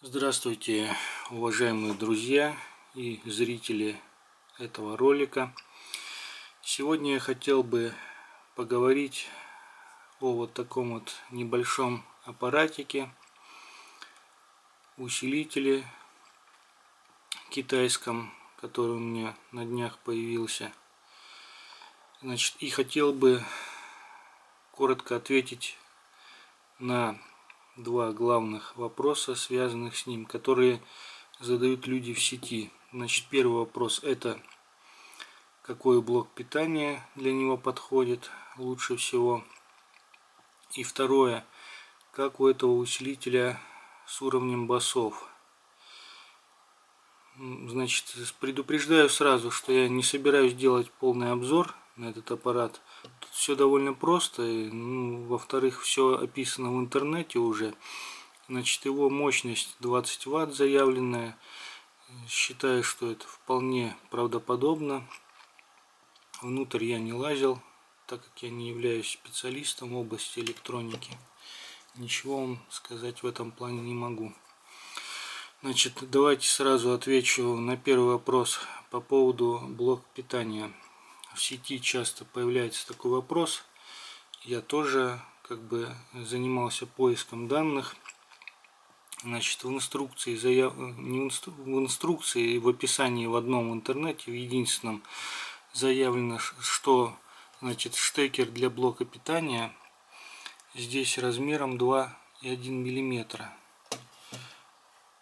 Здравствуйте, уважаемые друзья и зрители этого ролика. Сегодня я хотел бы поговорить о вот таком вот небольшом аппаратике, усилителе китайском, который у меня на днях появился. И хотел бы коротко ответить на два главных вопроса, связанных с ним, которые задают люди в сети. Первый вопрос — это какой блок питания для него подходит лучше всего. И второе, как у этого усилителя с уровнем басов. Предупреждаю сразу, что я не собираюсь делать полный обзор на этот аппарат. Тут все довольно просто. Во-вторых, все описано в интернете уже. Его мощность 20 Вт заявленная. Считаю, что это вполне правдоподобно. Внутрь я не лазил, так как я не являюсь специалистом в области электроники. Ничего вам сказать в этом плане не могу. Давайте сразу отвечу на первый вопрос по поводу блока питания. В сети часто появляется такой вопрос. Я тоже занимался поиском данных. В инструкции, в инструкции, в описании в одном интернете, в единственном, заявлено, что штекер для блока питания здесь размером 2,1 мм.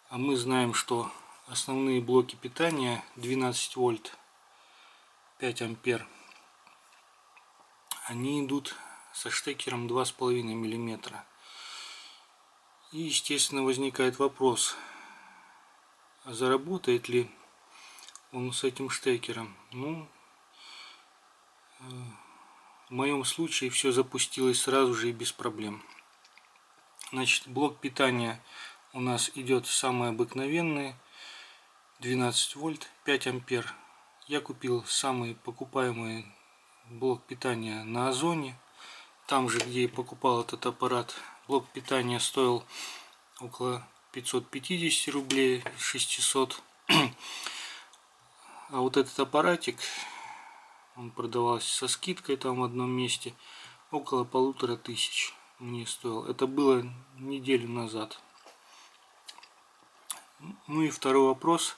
А мы знаем, что основные блоки питания 12 вольт 5 ампер, они идут со штекером 2,5 мм. И естественно возникает вопрос, а заработает ли он с этим штекером? В моем случае все запустилось сразу же и без проблем. Блок питания у нас идет самый обыкновенный, 12 вольт 5 ампер. Я купил самый покупаемый блок питания на Озоне, там же, где и покупал этот аппарат. Блок питания стоил около 550 рублей, 600. А вот этот аппаратик, он продавался со скидкой там в одном месте, около 1500 мне стоил. Это было неделю назад. И второй вопрос,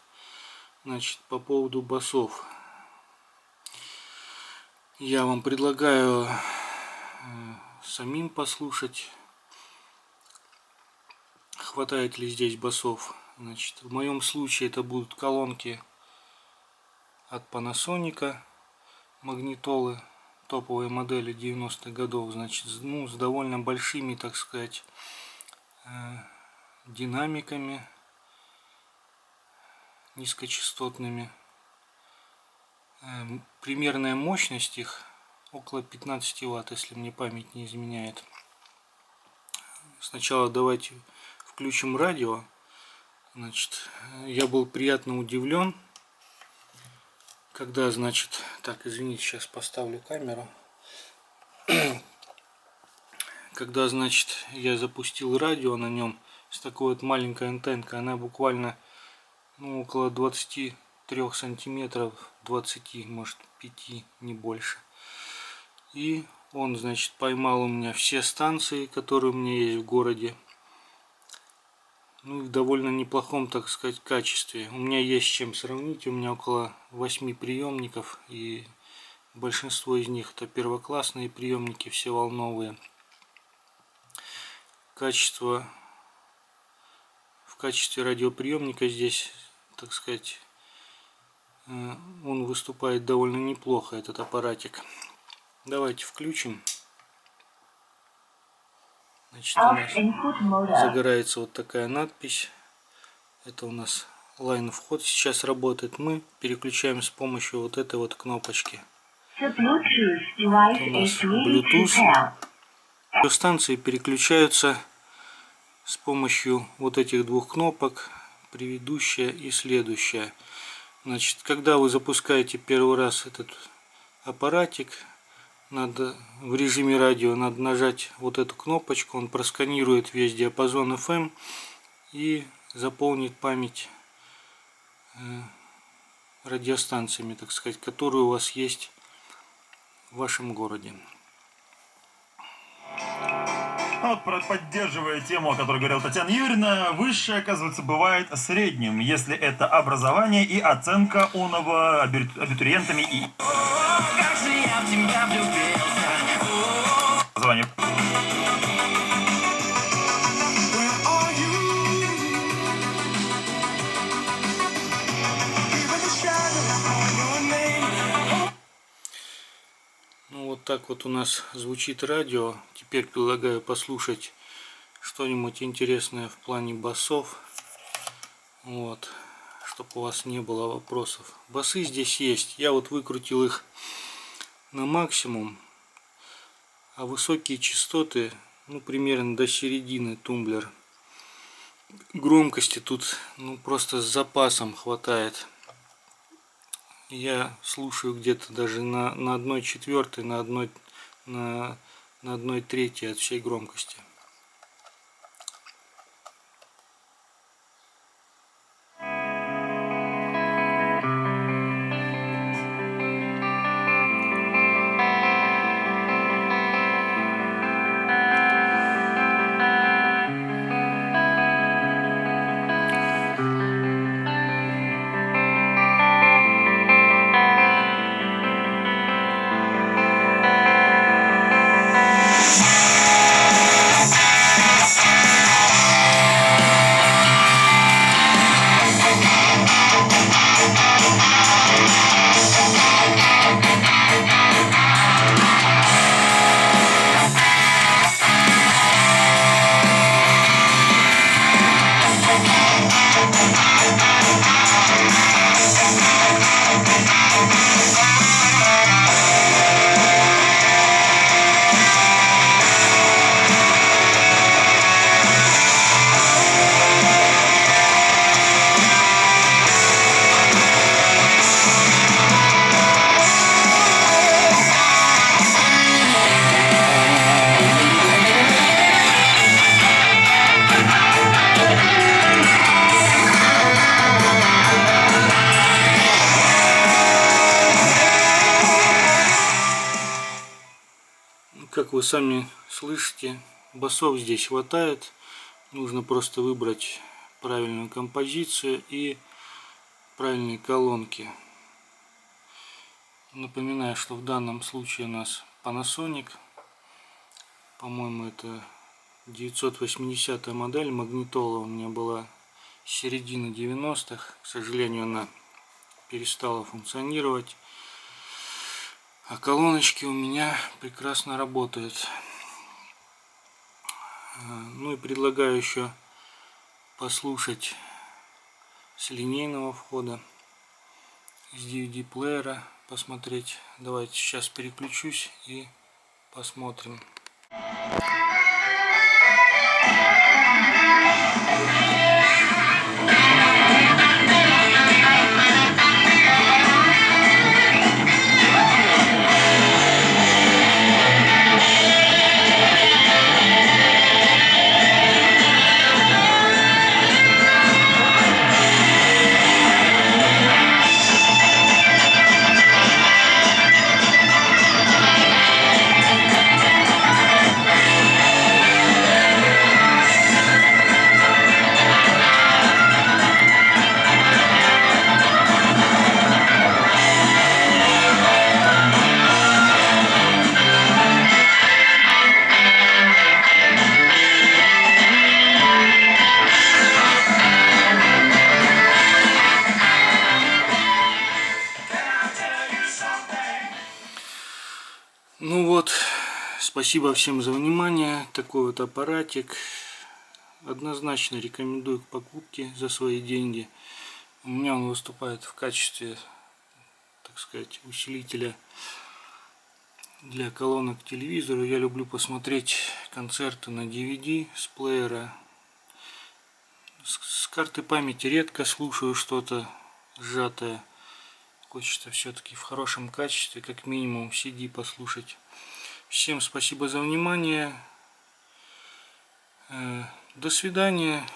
по поводу басов. Я вам предлагаю самим послушать, хватает ли здесь басов. В моем случае это будут колонки от Panasonic, магнитолы топовой модели 90-х годов, с довольно большими, так сказать, динамиками низкочастотными. Примерная мощность их около 15 Вт, если мне память не изменяет. Сначала давайте включим радио. Я был приятно удивлен, когда, извините, сейчас поставлю камеру. Когда, я запустил радио на нем с такой вот маленькой антенкой, она буквально около 23 сантиметров, 20, может 5, не больше. И он, поймал у меня все станции, которые у меня есть в городе. В довольно неплохом, так сказать, качестве. У меня есть с чем сравнить. У меня около 8 приемников, и большинство из них это первоклассные приемники, все волновые. В качестве радиоприемника здесь, так сказать, он выступает довольно неплохо, этот аппаратик. Давайте включим. У нас загорается вот такая надпись. Это у нас лайн вход сейчас работает. Мы переключаем с помощью вот этой вот кнопочки. Это у нас Bluetooth. Станции переключаются с помощью вот этих двух кнопок, предыдущая и следующая. Когда вы запускаете первый раз этот аппаратик, в режиме радио надо нажать вот эту кнопочку, он просканирует весь диапазон FM и заполнит память радиостанциями, так сказать, которые у вас есть в вашем городе. Вот, поддерживая тему, о которой говорила Татьяна Юрьевна, высшее, оказывается, бывает средним, если это образование и оценка оного абитуриентами и образование. Ну вот так вот у нас звучит радио. Теперь предлагаю послушать что-нибудь интересное в плане басов. Вот, чтобы у вас не было вопросов. Басы здесь есть. Я вот выкрутил их на максимум. А высокие частоты, ну, примерно до середины тумблер. Громкости тут, ну, просто с запасом хватает. Я слушаю где-то даже на 1/4, на 1/3 от всей громкости. Как вы сами слышите, басов здесь хватает. Нужно просто выбрать правильную композицию и правильные колонки. Напоминаю, что в данном случае у нас Panasonic. По-моему, это 980 модель. Магнитола у меня была с середины 90-х. К сожалению, она перестала функционировать. А колоночки у меня прекрасно работают. Ну и предлагаю еще послушать с линейного входа, с DVD-плеера посмотреть. Давайте сейчас переключусь и посмотрим. Ну вот, спасибо всем за внимание. Такой вот аппаратик. Однозначно рекомендую к покупке за свои деньги. У меня он выступает в качестве, так сказать, усилителя для колонок к телевизору. Я люблю посмотреть концерты на DVD с плеера. С карты памяти редко слушаю что-то сжатое. Хочется все-таки в хорошем качестве, как минимум CD послушать. Всем спасибо за внимание. До свидания.